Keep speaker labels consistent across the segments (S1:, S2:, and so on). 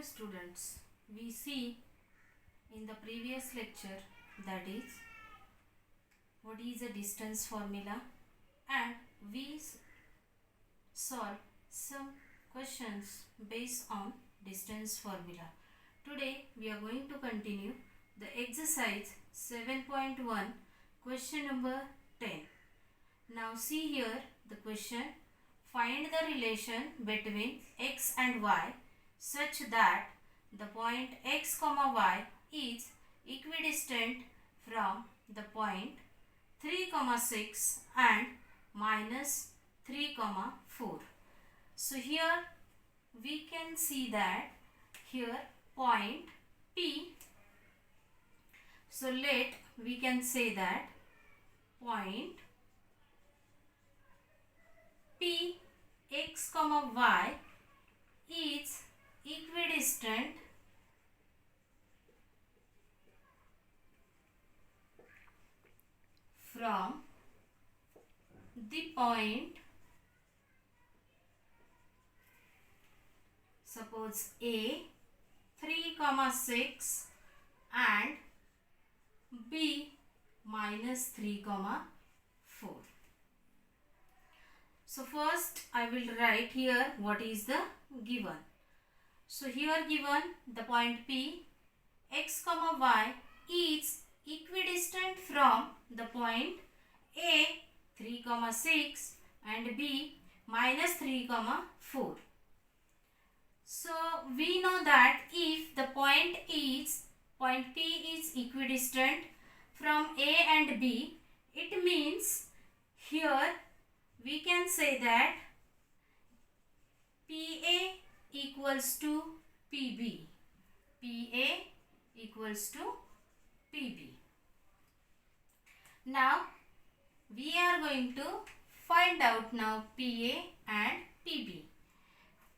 S1: students, we see in the previous lecture, that is what is a distance formula, and we solve some questions based on distance formula. Today we are going to continue the exercise 7.1, question number 10. Now see here the question: find the relation between x and y such that the point x comma y is equidistant from the point 3 comma 6 and minus 3 comma 4. So here we can see that here point P. So we can say that point P x comma y is equidistant from the point, suppose A 3 comma 6 and B minus 3 comma 4. So first I will write here what is the given. So here given the point P x comma y is equidistant from the point A 3 comma 6 and B minus 3 comma 4. So we know that if the point P is equidistant from A and B, it means here we can say that PA equals to PB. PA equals to PB. Now we are going to find out now PA and PB.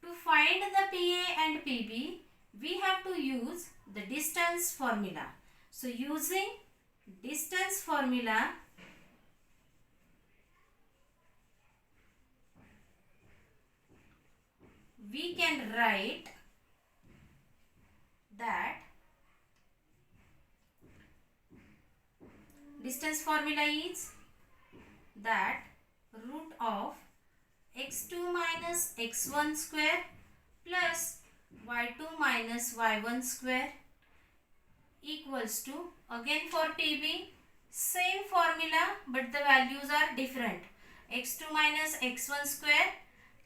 S1: To find the PA and PB, we have to use the distance formula. So using distance formula, we can write that distance formula is that root of x2 minus x1 square plus y2 minus y1 square equals to, again for PB, same formula but the values are different, x2 minus x1 square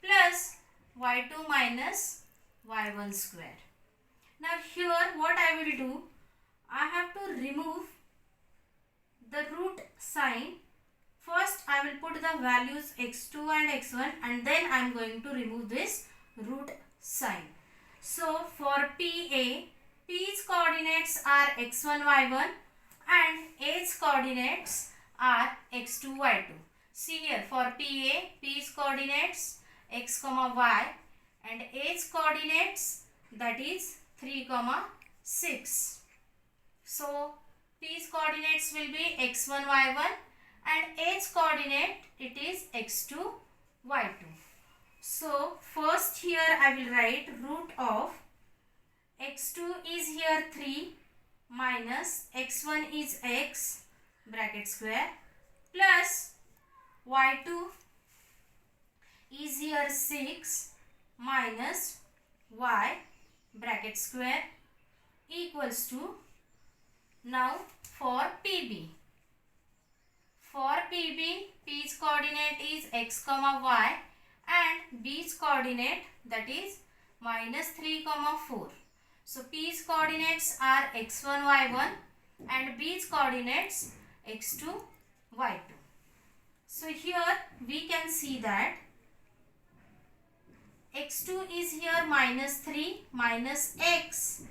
S1: plus y2 minus y1 square. Now here what I will do, I have to remove the root sign. First I will put the values x2 and x1 and then I am going to remove this root sign. So for PA, P's coordinates are x1, y1 and A's coordinates are x2, y2. See here for PA, P's coordinates x comma y and A's coordinates, that is 3 comma 6. So P's coordinates will be x1, y1 and A's coordinate, it is x2, y2. So first here I will write root of x2 is here 3 minus x1 is x bracket square plus y2 is here 6 minus y bracket square equals to, now for PB. For PB, P's coordinate is x comma y and B's coordinate, that is minus 3 comma 4. So P's coordinates are x1, y1 and B's coordinates x2, y2. So here we can see that x2 is here minus 3 minus x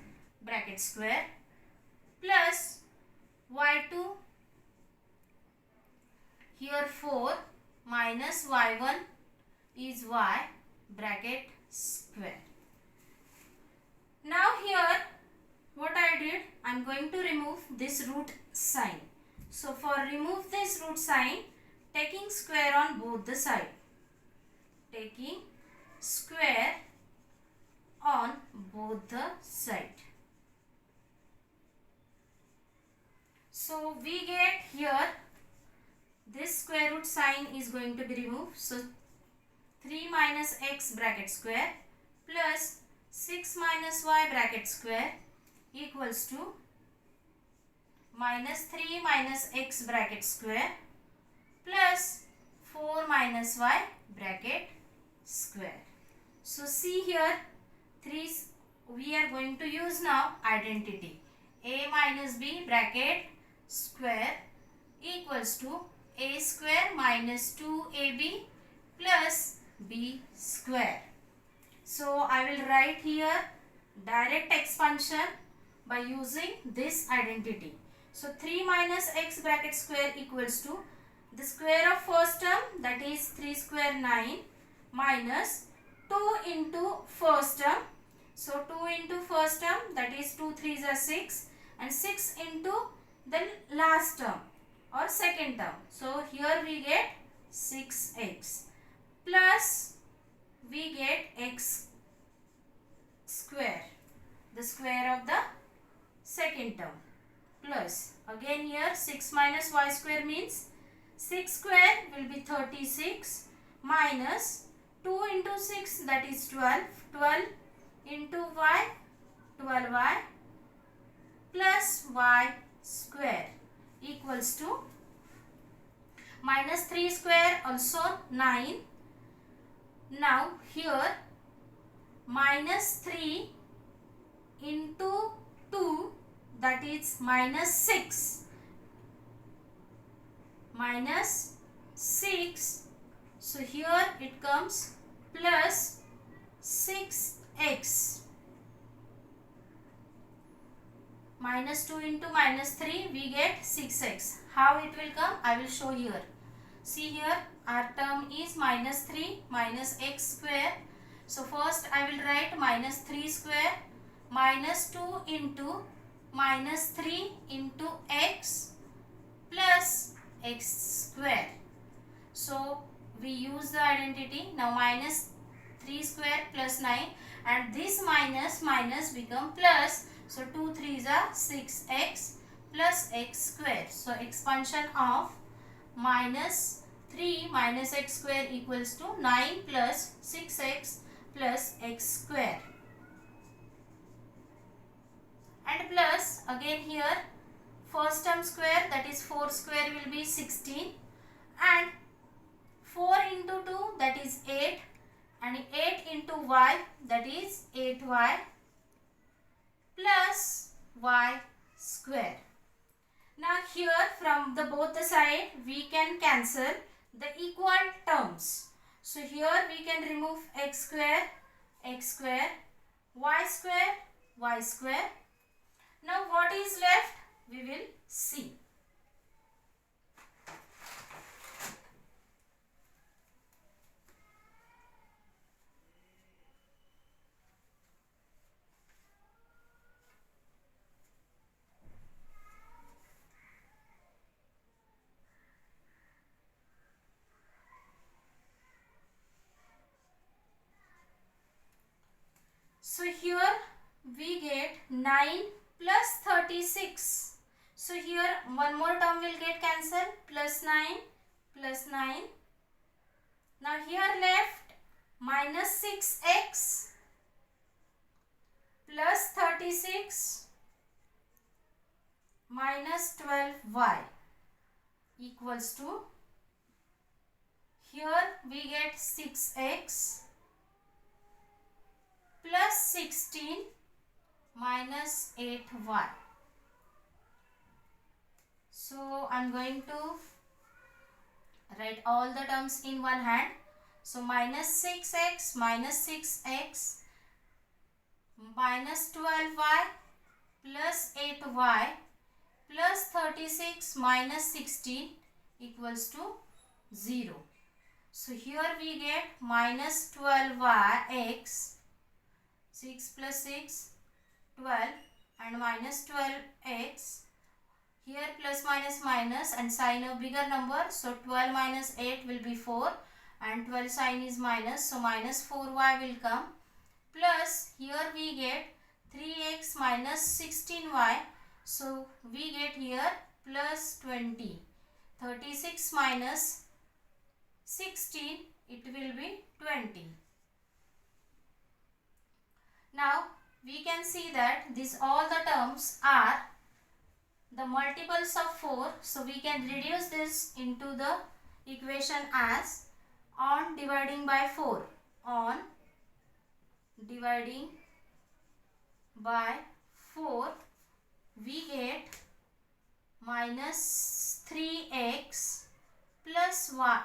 S1: bracket square plus y2 here 4 minus y1 is y bracket square. Now here what I did, I am going to remove this root sign. So for remove this root sign, taking square on both the side. Taking square on both the side. So we get here this square root sign is going to be removed. So 3 minus x bracket square plus 6 minus y bracket square equals to minus 3 minus x bracket square plus 4 minus y bracket square. So see here, we are going to use now identity. A minus b bracket square equals to a square minus 2ab plus b square. So I will write here direct expansion by using this identity. So 3 minus x bracket square equals to the square of first term, that is 3 square 9, minus 2 into first term. So 2 into first term, that is 2 3s are 6, and 6 into the last term or second term. So here we get 6x plus we get x square, the square of the second term, plus again here 6 minus y square means 6 square will be 36 minus 2 into 6, that is 12. 12 into y, 12y plus y square equals to minus 3 square also 9. Now here minus 3 into 2, that is minus 6, minus 6. So here it comes plus 6x. Minus 2 into minus 3, we get 6x. How it will come? I will show here. See here, our term is minus 3 minus x square. So first I will write minus 3 square minus 2 into minus 3 into x plus x square. So we use the identity. Now minus 3 square plus 9, and this minus become plus. So 2 3s are 6x plus x square. So expansion of minus 3 minus x square equals to 9 plus 6x plus x square. And plus again here first term square, that is 4 square will be 16, and 4 into 2, that is 8, and 8 into y, that is 8y plus y square. Now here from the both the side we can cancel the equal terms. So here we can remove x square, y square. Now what is left? We will see. So here we get 9 plus 36. So here one more term will get cancelled, plus 9. Now here left minus 6x plus 36 minus 12y equals to, here we get 6x plus 16 minus 8y. So I am going to write all the terms in one hand. So minus 6x minus 12y plus 8y plus 36 minus 16 equals to 0. So here we get minus 12x, 6 plus 6, 12, and minus 12x. Here plus minus and sign a bigger number. So 12 minus 8 will be 4, and 12 sign is minus. So minus 4y will come. plus here we get 3x minus 16y. So we get here plus 20. 36 minus 16, it will be 20. Now we can see that these all the terms are the multiples of 4. So we can reduce this into the equation as on dividing by 4. On dividing by 4, we get minus 3x plus y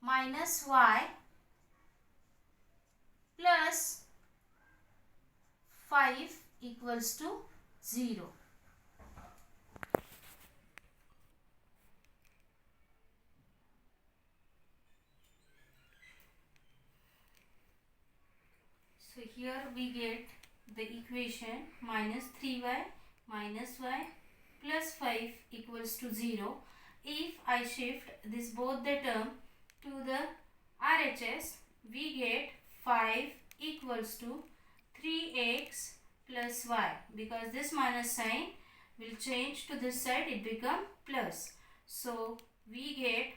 S1: minus y plus 5 equals to 0. So here we get the equation minus 3y minus y plus 5 equals to 0. If I shift this both the term to the RHS, we get 5 equals to 3x plus y, because this minus sign will change to this side, it become plus. So we get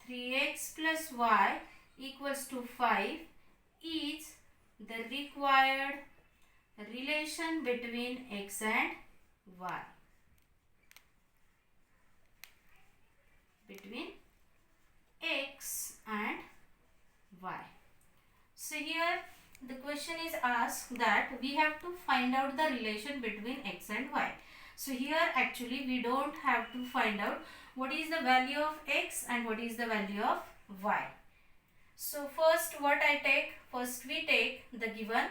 S1: 3x plus y equals to 5 is the required relation between x and y. Between x and y. So here the question is asked that we have to find out the relation between x and y. So here actually we don't have to find out what is the value of x and what is the value of y. So first what I take, first we take the given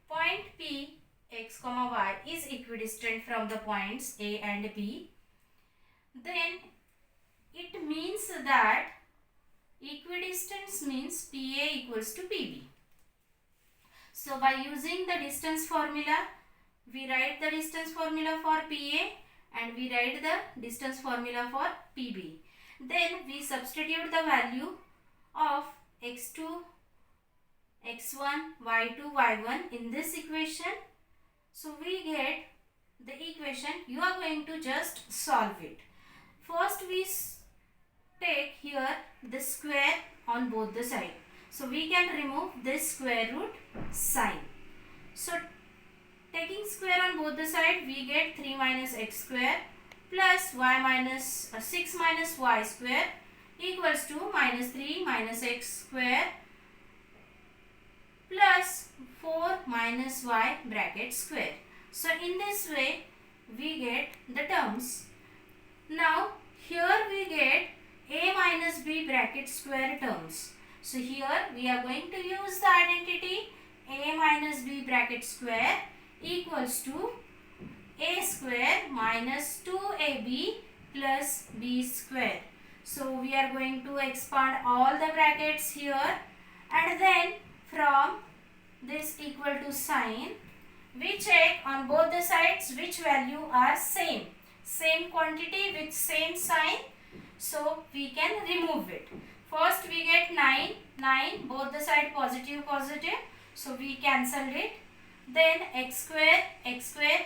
S1: point P x comma y is equidistant from the points A and B. Then it means that equidistance means PA equals to PB. So by using the distance formula, we write the distance formula for PA and we write the distance formula for PB. Then we substitute the value of x2, x1, y2, y1 in this equation. So we get the equation. You are going to just solve it. First we take here the square on both the sides. So we can remove this square root sign. So taking square on both the sides, we get 3 minus x square plus y minus 6 minus y square equals to minus 3 minus x square plus 4 minus y bracket square. So in this way we get the terms. Now here we get a minus b bracket square terms. So here we are going to use the identity a minus b bracket square equals to a square minus 2ab plus b square. So we are going to expand all the brackets here, and then from this equal to sign, we check on both the sides which value are same quantity with same sign, so we can remove it. First we get 9 both the side positive, so we cancel it. Then x square,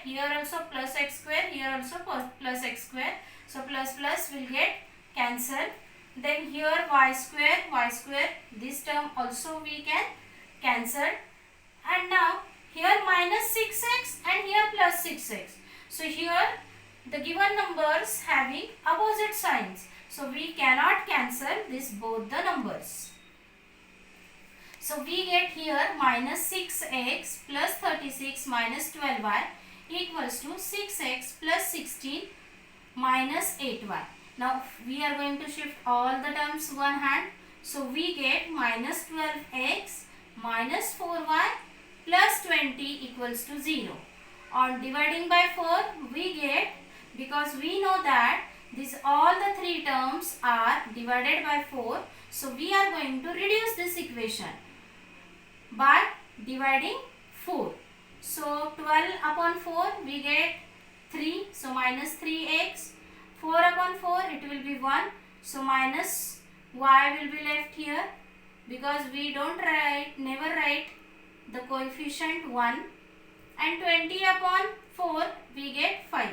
S1: here also plus x square, here also plus x square, so plus will get cancelled. Then here y square, this term also we can cancel. And now here minus 6x and here plus 6x. So here the given numbers having opposite signs, so we cannot cancel this both the numbers. So we get here minus 6x plus 36 minus 12y equals to 6x plus 16 minus 8y. Now we are going to shift all the terms one hand. So we get minus 12x minus 4y plus 20 equals to 0. On dividing by 4, we get, because we know that these all the three terms are divided by 4, so we are going to reduce this equation by dividing 4. So 12 upon 4 we get 3, so minus 3x. 4 upon 4 it will be 1, so minus y will be left here, because we don't never write the coefficient 1, and 20 upon 4 we get 5.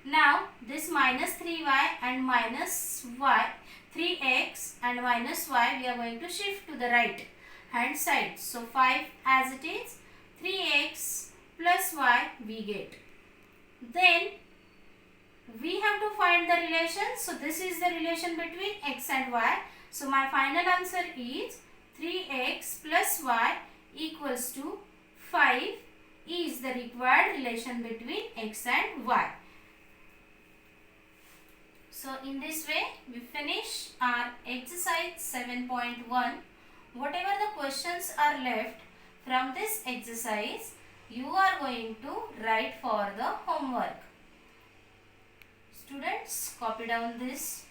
S1: Now this minus 3y and minus y, 3x and minus y, we are going to shift to the right hand side. So 5 as it is, 3x plus y we get. Then we have to find the relation. So this is the relation between x and y. So my final answer is 3x plus y equals to 5 is the required relation between x and y. So in this way we finish our exercise 7.1. Whatever the questions are left from this exercise, you are going to write for the homework. Students, copy down this.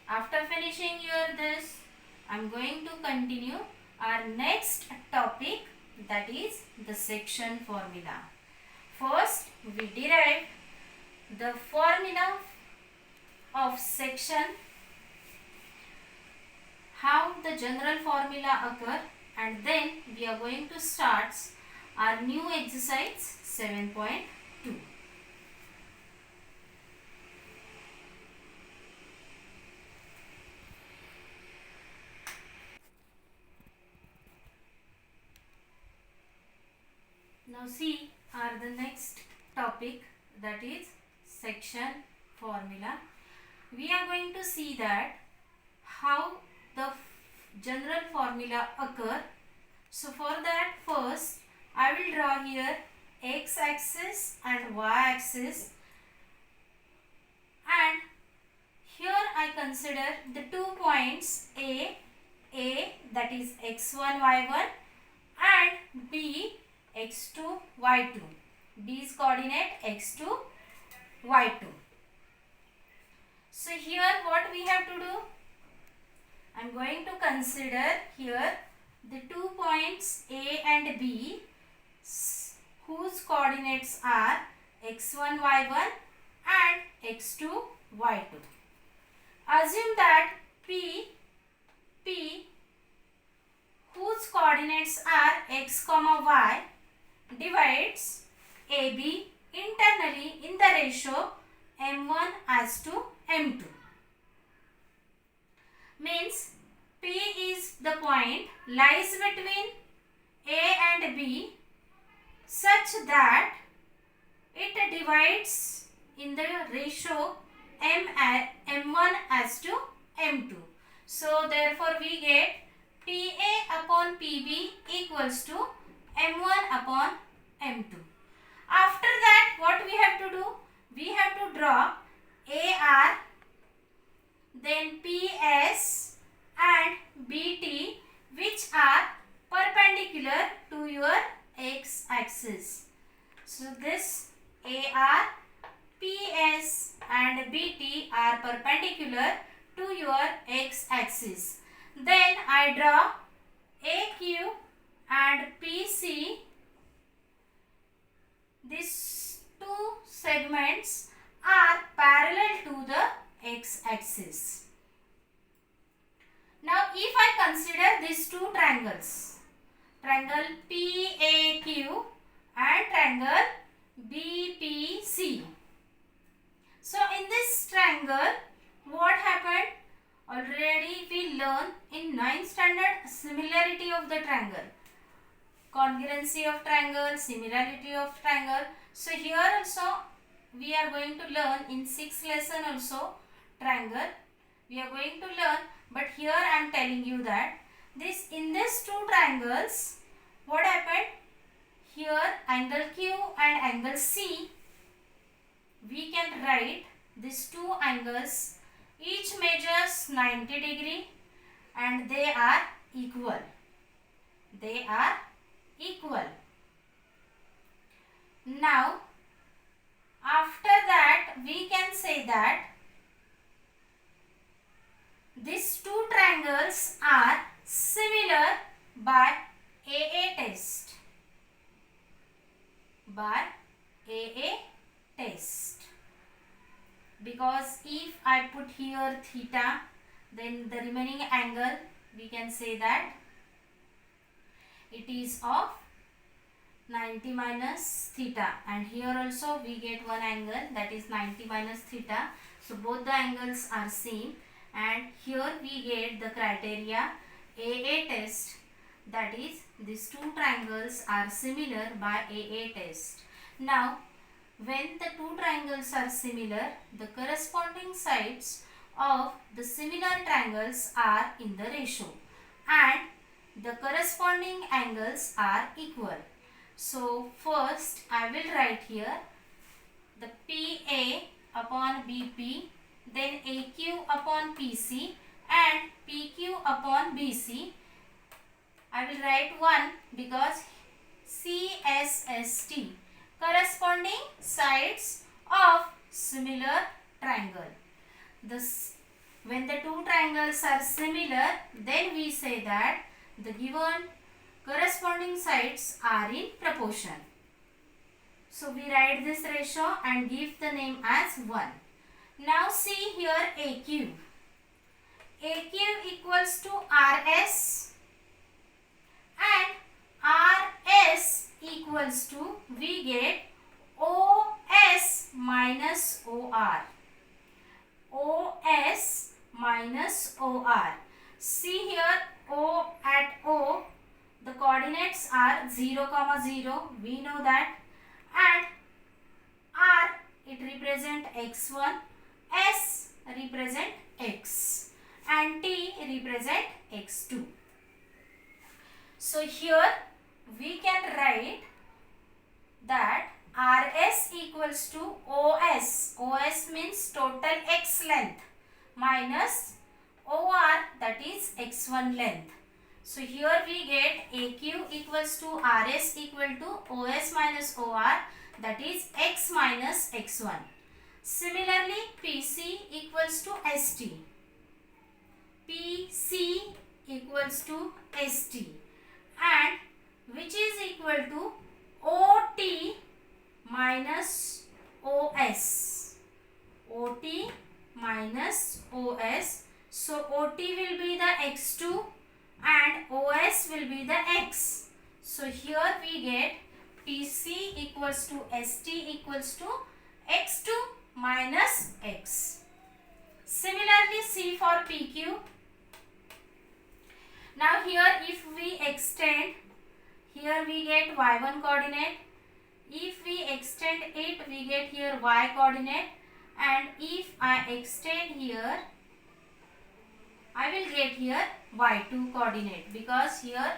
S1: After finishing your this, I am going to continue our next topic, that is the section formula. First, we derive the formula of section, how the general formula occur, and then we are going to start our new exercise 7.2. Now see the next topic, that is section formula. We are going to see that how the general formula occur. So for that, first I will draw here x axis and y axis, and here I consider the 2 points A that is x1 y1 and B x2 y2. B is coordinate x2 y2. So here what we have to do, I am going to consider here the 2 points A and B whose coordinates are x1 y1 and x2 y2. Assume that P whose coordinates are x comma y divides AB internally in the ratio m1 as to m2. Means P is the point lies between A and B such that it divides in the ratio m1 as to m2. So therefore we get PA upon PB equals to m1 upon m2. After that, what we have to do? We have to draw AR, then PS and BT, which are perpendicular to your x axis. So this AR, PS and BT are perpendicular to your x axis. Then I draw AQ and PC. These two segments are parallel to the x axis. Now if I consider these two triangles, triangle PAQ and triangle BPC. So in this triangle, what happened? Already we learned in 9th standard similarity of the triangle, congruency of triangle, similarity of triangle. So here also we are going to learn in 6th lesson also triangle we are going to learn, but here I am telling you that in these two triangles, what happened? Here angle Q and angle C, we can write these two angles, each measures 90 degree and they are equal. They are equal. Now after that we can say that these two triangles are similar by AA test. By AA test. because if I put here theta, then the remaining angle we can say that it is of 90 minus theta, and here also we get one angle, that is 90 minus theta. So both the angles are same, and here we get the criteria AA test, that is these two triangles are similar by AA test. Now when the two triangles are similar, the corresponding sides of the similar triangles are in the ratio and the corresponding angles are equal. So first I will write here the PA upon BP, then AQ upon PC and PQ upon BC. I will write 1 because CSST, corresponding sides of similar triangle. When the two triangles are similar, then we say that the given corresponding sides are in proportion. So we write this ratio and give the name as 1. Now see here AQ. AQ equals to RS and RS equals to, we get OS minus OR. OS minus OR. See here O at O, the coordinates are 0, 0, we know that, and R, it represent x1, S represent x, and T represent x2. So here we can write that RS equals to OS. OS means total x length minus OR, that is x1 length. So here we get AQ equals to RS equal to OS minus OR, that is x minus x1. Similarly PC equals to ST. PC equals to ST, and which is equal to OT minus OS. OT minus OS. So OT will be the x2 and OS will be the x. So here we get PC equals to ST equals to x2 minus x. Similarly see for PQ. Now here if we extend, here we get y1 coordinate. If we extend it, we get here y coordinate, and if I extend here, I will get here y2 coordinate, because here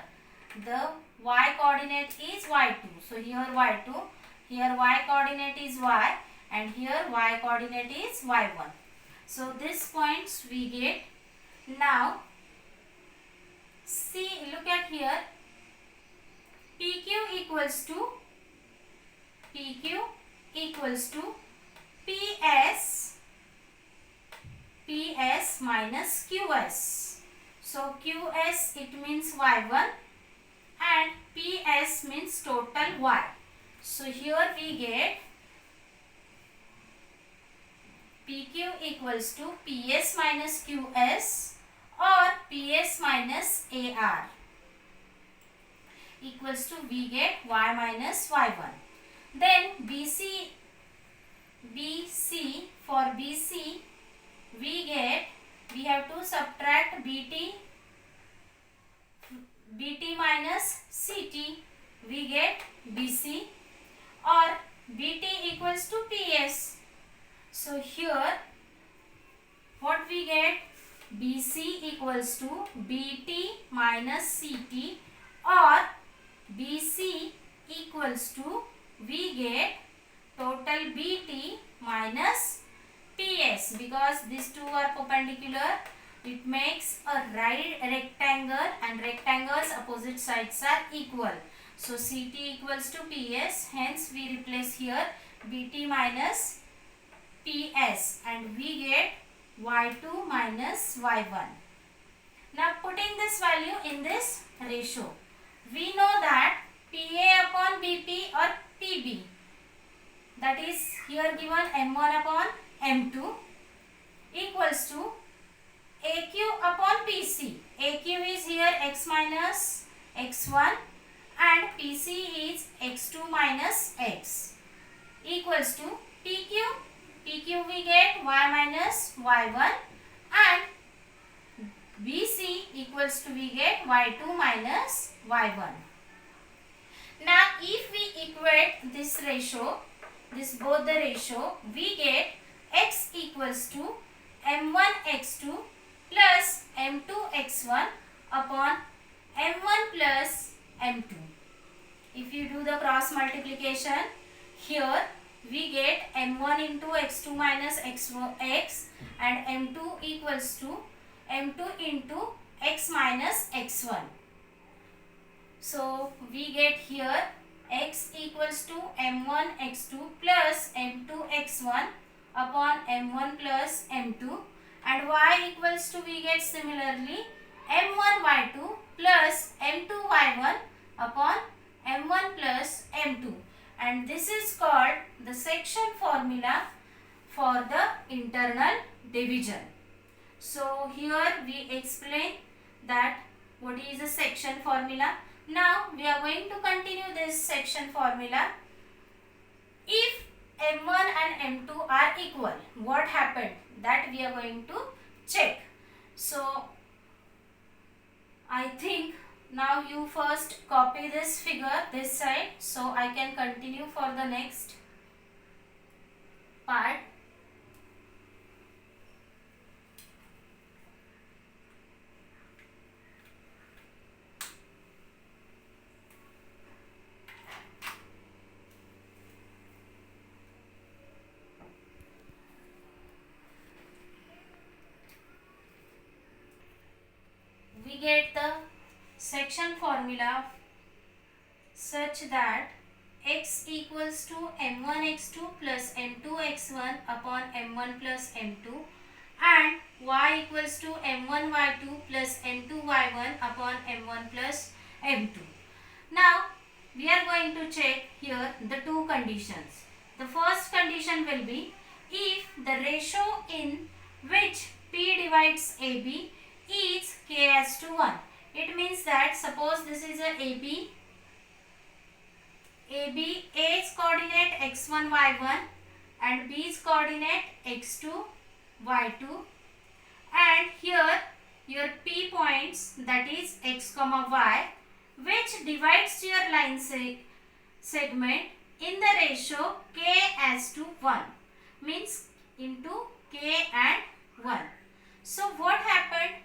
S1: the y coordinate is y2. So here y2, here y coordinate is y, and here y coordinate is y1. So these points we get. Now see, look at here, PQ equals to PS minus QS. So QS it means y1 and PS means total y. So here we get PQ equals to PS minus QS or PS minus AR equals to, we get y minus y1. Then BC, for BC we have to subtract BT minus CT, we get BC, or BT equals to PS. So here what we get, BC equals to BT minus CT, or BC equals to, we get total BT minus PS, because these two are perpendicular, it makes a right rectangle, and rectangles opposite sides are equal. So CT equals to PS, hence we replace here BT minus PS and we get y2 minus y1. Now putting this value in this ratio, we know that PA upon BP or PB, that is here given M1 upon m2 equals to aq upon pc. aq is here x minus x1 and pc is x2 minus x equals to pq. pq we get y minus y1 and bc equals to we get y2 minus y1. Now if we equate this ratio, both the ratio, we get x equals to m1 x2 plus m2 x1 upon m1 plus m2. If you do the cross multiplication, here we get m1 into x2 minus x and m2 equals to m2 into x minus x1. So we get here x equals to m1 x2 plus m2 x1 upon m1 plus m2 and y equals to we get similarly m1 y2 plus m2 y1 upon m1 plus m2, and this is called the section formula for the internal division. So here we explain that what is the section formula. Now we are going to continue this section formula. If m1 and m2 are equal, what happened? That we are going to check. So I think now you first copy this figure this side so I can continue for the next part. We get the section formula such that x equals to m1 x2 plus m2 x1 upon m1 plus m2 and y equals to m1 y2 plus m2 y1 upon m1 plus m2. Now we are going to check here the two conditions. The first condition will be if the ratio in which p divides ab is k as to 1. It means that suppose this is a A's coordinate x1 y1 and B's coordinate x2 y2, and here your P points, that is x comma y, which divides your line segment in the ratio k as to 1, means into k and 1. So what happened?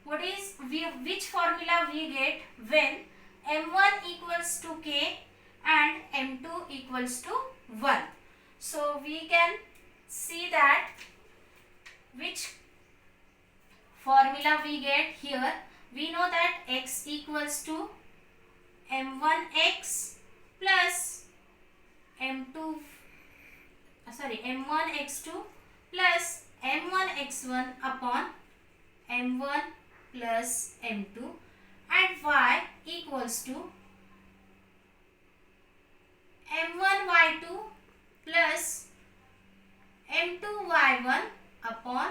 S1: Which formula we get when m1 equals to k and m2 equals to 1? So we can see that which formula we get here. We know that x equals to m1x plus m1 x2 plus m1 x1 upon m1 plus m2, and y equals to m1 y2 plus m2 y1 upon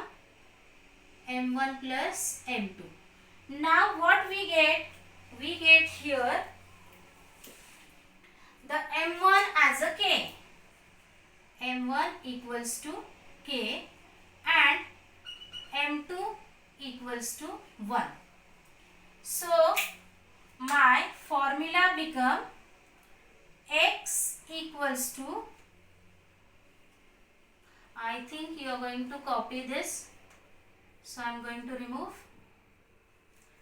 S1: m1 plus m2. Now what we get? We get here the m1 as a k. m1 equals to k and m2 equals to 1. So my formula become x equals to, I think you are going to copy this, so I am going to remove.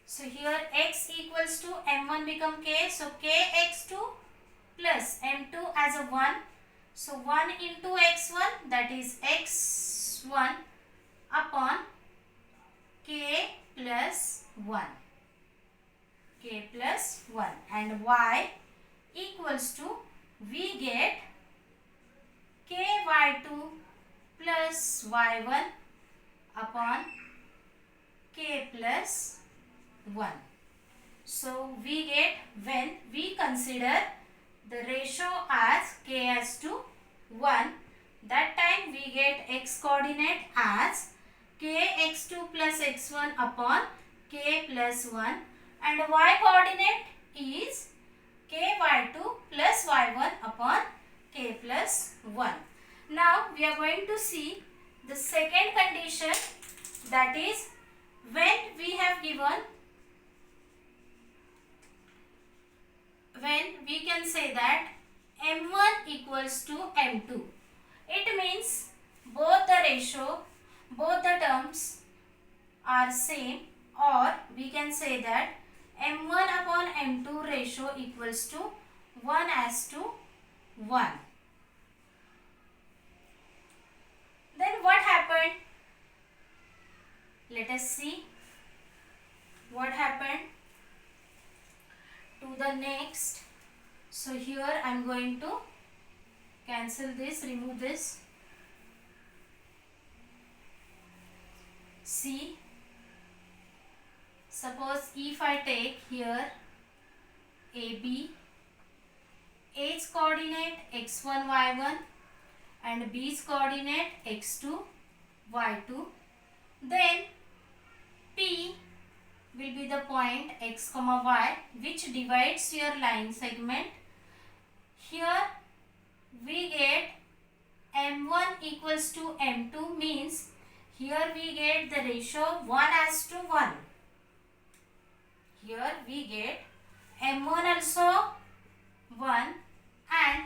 S1: So here x equals to m1 become k, so kx2 plus m2 as a 1, so 1 into x1, that is x1 upon k plus 1, and y equals to, we get ky2 plus y1 upon k plus 1. So we get, when we consider the ratio as k as to 1, that time we we get x coordinate as kx2 plus x1 upon k plus 1 and y coordinate is ky2 plus y1 upon k plus 1. Now we are going to see the second condition, that is when we have given, when we can say that m1 equals to m2. It means both the ratio, both the terms are same, or we can say that m1 upon m2 ratio equals to 1:1. Then what happened? Let us see what happened to the next. So here I am going to cancel this, remove this. See, suppose if I take here AB, A's coordinate x1, y1 and B's coordinate x2, y2, then P will be the point x comma y which divides your line segment. Here we get m1 equals to m2, means here we get the ratio 1:1. Here we get m1 also 1 and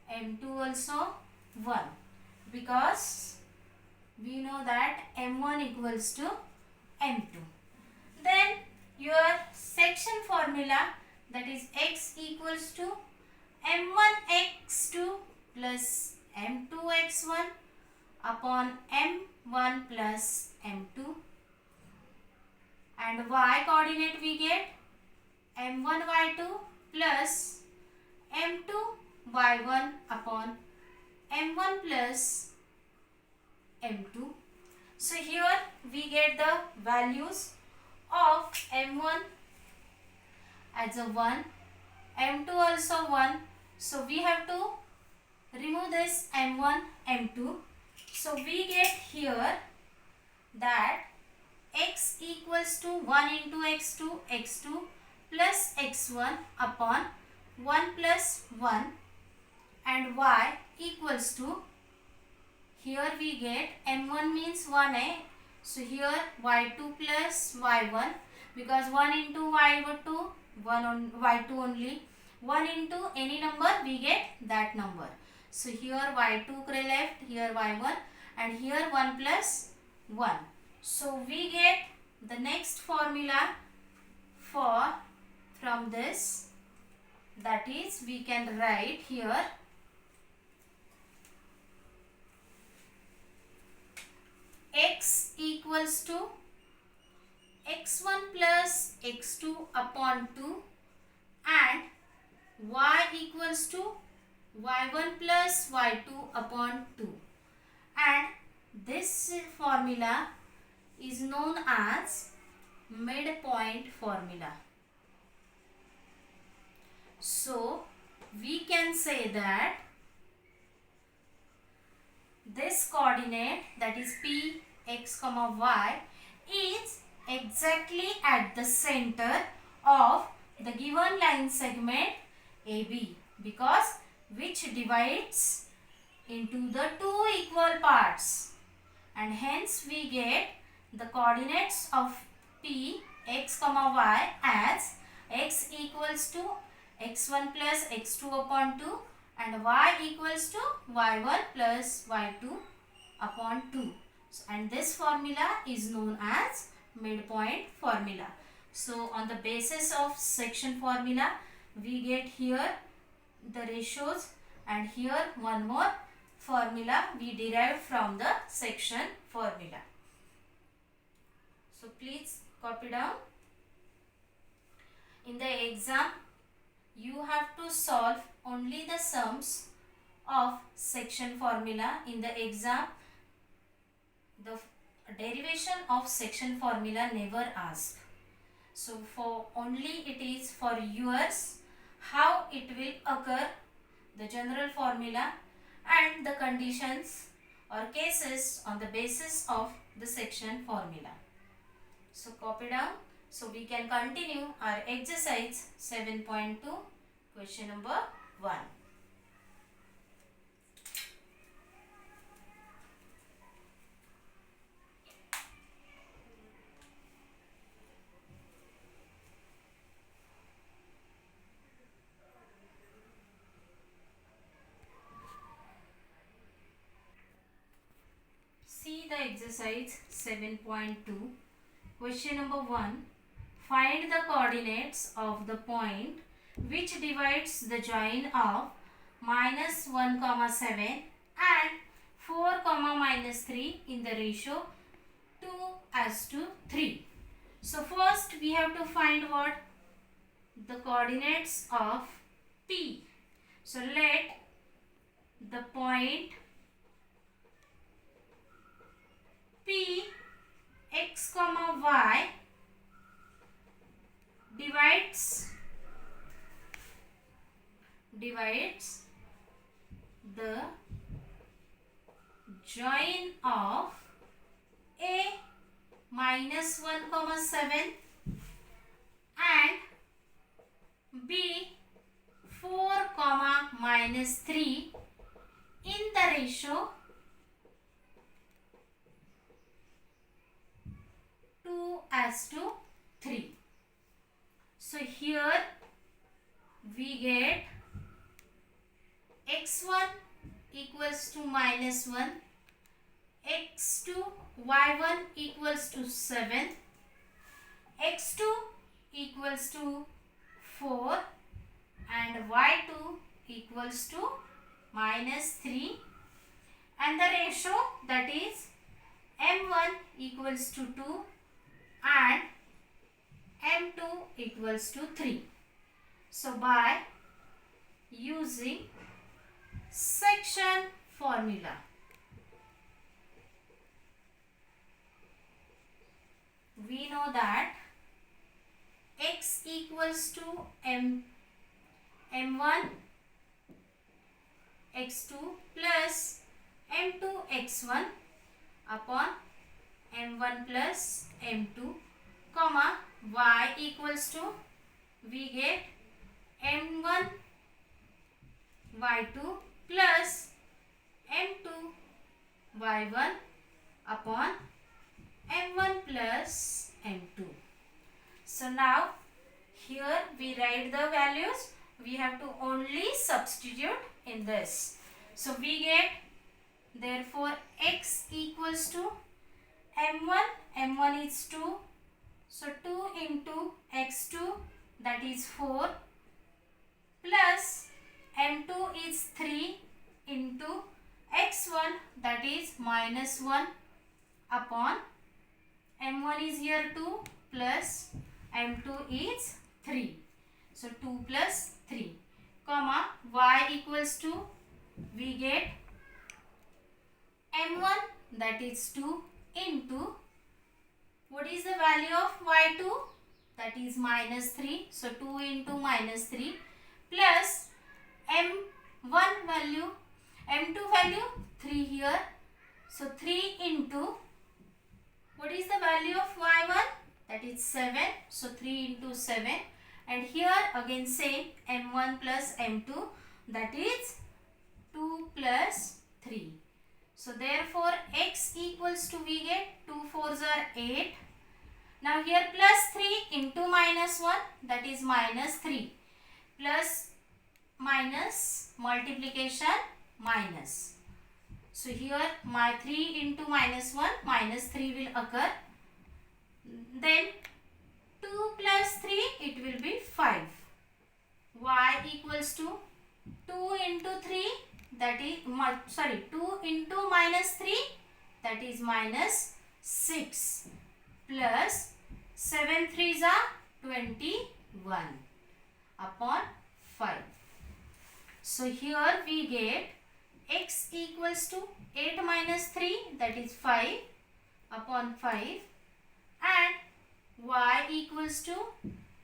S1: m2 also 1, because we know that m1 equals to m2. Then your section formula, that is x equals to m1x2 plus m2x1 upon m1 plus m2, and y coordinate we get m1y2 plus m2y1 upon m1 plus m2. So here we get the values of m1 as a 1, m2 also 1. So we have to remove this m1, m2. So we get here that x equals to 1 into x2, x2 plus x1 upon 1 plus 1, and y equals to, here we get m1 means 1a, so here y2 plus y1, because 1 into y2, 1 on y2 only, 1 into any number we get that number. So here y2 left, here y1, and here 1 plus 1. So we get the next formula for from this, that is we can write here x equals to x1 plus x2 upon 2 and y equals to y1 plus y2 upon 2, and this formula is known as midpoint formula. So we can say that this coordinate, that is p x comma y, is exactly at the center of the given line segment AB, because which divides into the two equal parts, and hence we get the coordinates of p x comma y as x equals to x1 plus x2 upon 2 and y equals to y1 plus y2 upon 2. So, and this formula is known as midpoint formula. So on the basis of section formula we get here the ratios, and here one more formula we derived from the section formula. So please copy down. In the exam you have to solve only the sums of section formula. In the exam the derivation of section formula never asked. So for only it is for yours how it will occur, the general formula and the conditions or cases on the basis of the section formula. So copy down. So we can continue our exercise 7.2, question number 1. See the exercise 7.2. Question number 1. Find the coordinates of the point which divides the join of -1, 7 and 4, -3 in the ratio 2:3. So first we have to find what? The coordinates of P. So let the point P x, y divides the join of A -1, 7 and B 4, -3 in the ratio 2:3. So here we get x1 equals to -1, x2, y1 equals to 7, x2 equals to 4 and y2 equals to -3, and the ratio, that is m1 equals to 2 and m2 equals to 3. So by using section formula, we know that x equals to m1 x2 plus m2 x1 upon m1 plus m2, comma y equals to, we get m1 y2 plus m2 y1 upon m1 plus m2. So now here we write the values. We have to only substitute in this. So we get, therefore x equals to m1 is 2, so 2 into x2, that is 4, plus m2 is 3 into x1, that is -1 upon m1 is here 2 plus m2 is 3. So 2 plus 3, comma y equals to, we get m1, that is 2 into, what is the value of y2? That is -3. So 2 into -3 plus m1 value, m2 value 3 here. So 3 into, what is the value of y1? That is 7. So 3 into 7. And here again same m1 plus m2, that is 2 plus 3. So therefore x equals to, we get 2 4s are 8. Now here plus 3 into -1, that is -3, plus minus multiplication minus. So here my 3 into -1, -3 will occur. Then 2 plus 3, it will be 5. Y equals to 2 into 3, that is, 2 into -3, that is -6, plus 7 3s are 21 upon 5. So here we get x equals to 8 minus 3, that is 5 upon 5, and y equals to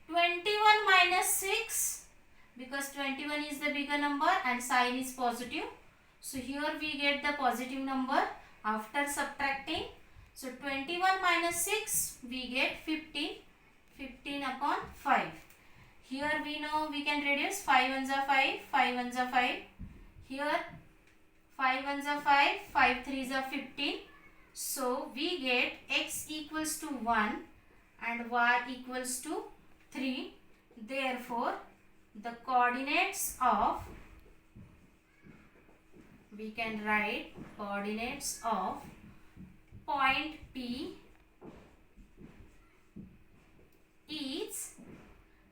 S1: 21 minus 6, because 21 is the bigger number and sign is positive. So here we get the positive number after subtracting. So 21 minus 6 we get 15. 15 upon 5. Here we know we can reduce 5 ones are 5, 5 ones are 5. Here 5 ones are 5, 5 threes are 15. So we get x equals to 1 and y equals to 3. Therefore, the coordinates of, we can write coordinates of point P is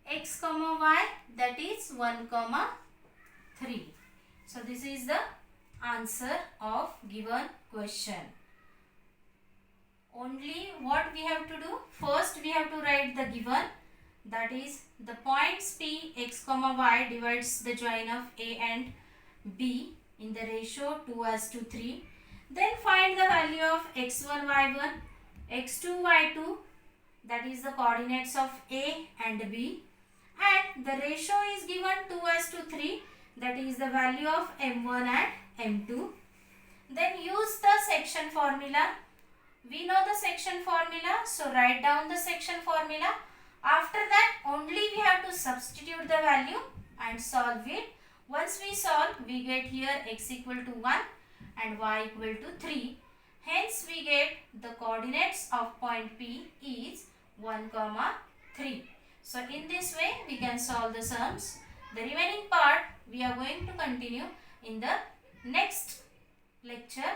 S1: x comma y, that is 1 comma 3. So this is the answer of given question. Only what we have to do, first we have to write the given, that is the points P x comma y divides the join of A and B in the ratio 2:3. Then find the value of x1 y1, x2 y2, that is the coordinates of A and B, and the ratio is given 2:3, that is the value of m1 and m2. Then use the section formula. We know the section formula, so write down the section formula. After that only we have to substitute the value and solve it. Once we solve, we get here x equal to 1 and y equal to 3. Hence we get the coordinates of point P is 1 comma 3. So in this way we can solve the sums. The remaining part we are going to continue in the next lecture.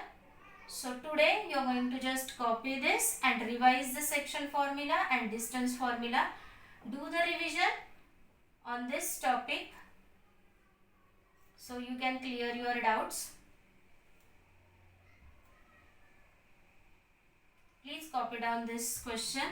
S1: So today you are going to just copy this and revise the section formula and distance formula. Do the revision on this topic so you can clear your doubts. Please copy down this question.